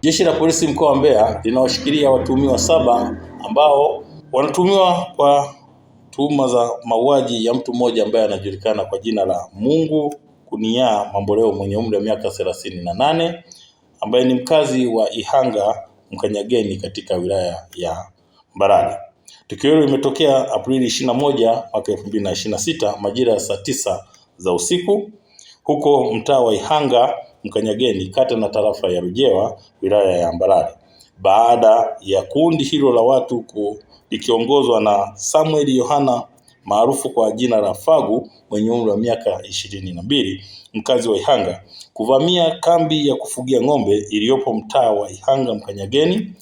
Jeshi la Polisi mkoa wa Mbeya linawashikilia watuhumiwa 7 ambao wanatuhumiwa kwa tuhuma za mauaji ya mtu mmoja ambaye anajulikana kwa jina la Mungu Kuniyaa Mamboleo mwenye umri wa miaka 38 ambaye ni mkazi wa Ihanga Mkanyageni katika wilaya ya Mbarali. Tukio hilo limetokea Aprili 21 mwaka 2026 majira ya saa 9 za usiku huko mtaa wa Ihanga Mkanyageni, kata na tarafa ya Rujewa, wilaya ya Mbarali, baada ya kundi hilo la watu likiongozwa na Samuel Yohana maarufu kwa jina la Fagu mwenye umri wa miaka 22 mkazi wa Ihanga kuvamia kambi ya kufugia ng'ombe iliyopo mtaa wa Ihanga Mkanyageni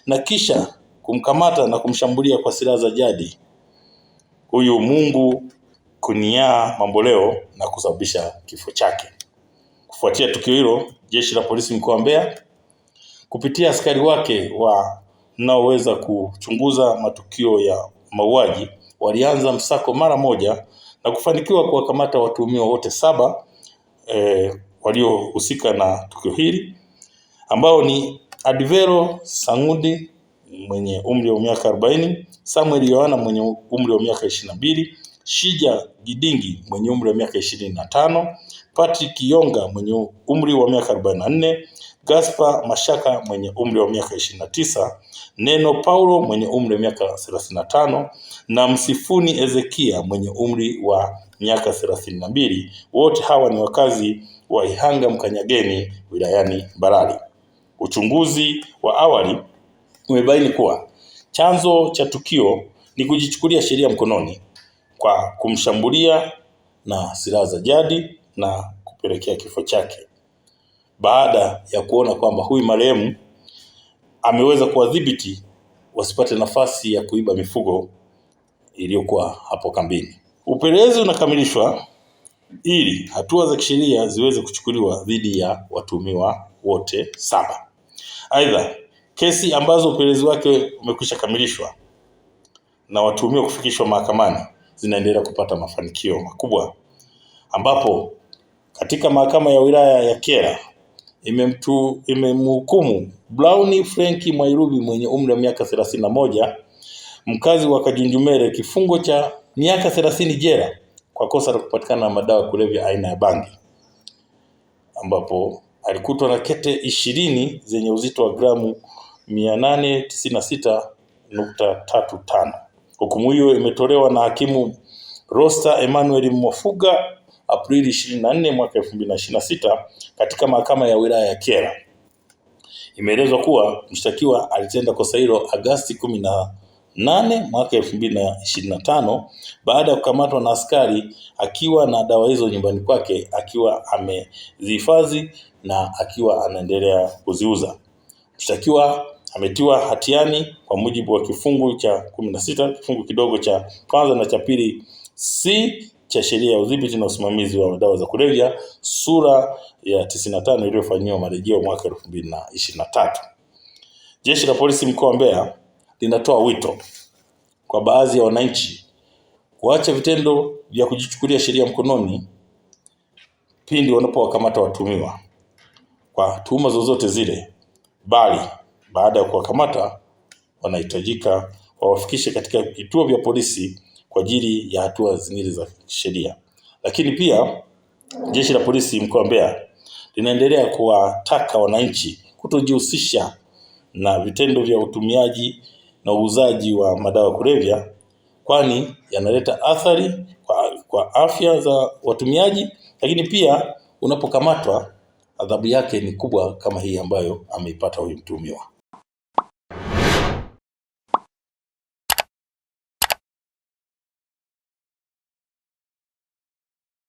na kisha kumkamata na kumshambulia kwa silaha za jadi huyu Mungu Kuniyaa Mamboleo na kusababisha kifo chake. Kufuatia tukio hilo, Jeshi la Polisi mkoa wa Mbeya kupitia askari wake wanaoweza kuchunguza matukio ya mauaji walianza msako mara moja na kufanikiwa kuwakamata watuhumiwa wote 7 waliohusika na tukio hili ambao ni Advero Sangudi mwenye umri wa miaka 40, Samuel Yohana mwenye umri wa miaka 22, Shija Gidingi mwenye umri wa miaka 25, Patrick Yonga mwenye umri wa miaka 44, Gaspar Mashaka mwenye umri wa miaka 29, Neno Paulo mwenye umri wa miaka 35 na Msifuni Ezekia mwenye umri wa miaka 32. Wote hawa ni wakazi wa Ihanga Mkanyageni wilayani Mbarali. Uchunguzi wa awali umebaini kuwa chanzo cha tukio ni kujichukulia sheria mkononi kwa kumshambulia na silaha za jadi na kupelekea kifo chake, baada ya kuona kwamba huyu marehemu ameweza kuwadhibiti wasipate nafasi ya kuiba mifugo iliyokuwa hapo kambini. Upelelezi unakamilishwa ili hatua za kisheria ziweze kuchukuliwa dhidi ya watuhumiwa wote 7. Aidha, kesi ambazo upelelezi wake umekwisha kamilishwa na watuhumiwa kufikishwa mahakamani zinaendelea kupata mafanikio makubwa, ambapo katika mahakama ya wilaya ya Kyela imemhukumu Brown Frank Mwairubi mwenye umri wa miaka 31 mkazi wa Kajunjumere kifungo cha miaka 30 jela kwa kosa la kupatikana na madawa kulevya aina ya bangi, ambapo alikutwa na kete 20 zenye uzito wa gramu 896.35. Hukumu hiyo imetolewa na hakimu Rosta Emmanuel Mwafuga Aprili 24 mwaka 2026 katika mahakama ya wilaya ya Kyela. Imeelezwa kuwa mshtakiwa alitenda kosa hilo Agosti 18 mwaka 2025 baada ya kukamatwa na askari akiwa na dawa hizo nyumbani kwake, akiwa amezihifadhi na akiwa anaendelea kuziuza. Mshtakiwa ametiwa hatiani kwa mujibu wa kifungu cha 16 kifungu kidogo cha kwanza na cha pili C cha sheria ya udhibiti na usimamizi wa dawa za kulevya sura ya 95 iliyofanywa marejeo mwaka 2023. Jeshi la Polisi mkoa wa Mbeya linatoa wito kwa baadhi ya wananchi kuacha vitendo vya kujichukulia sheria mkononi pindi wanapowakamata watuhumiwa kwa tuhuma zozote zile, bali baada ya kuwakamata wanahitajika wawafikishe katika vituo vya polisi kwa ajili ya hatua zingine za sheria. Lakini pia Jeshi la Polisi mkoa wa Mbeya linaendelea kuwataka wananchi kutojihusisha na vitendo vya utumiaji na uuzaji wa madawa kulevya, kwani yanaleta athari kwa afya za watumiaji, lakini pia unapokamatwa adhabu yake ni kubwa kama hii ambayo ameipata huyu mtuhumiwa.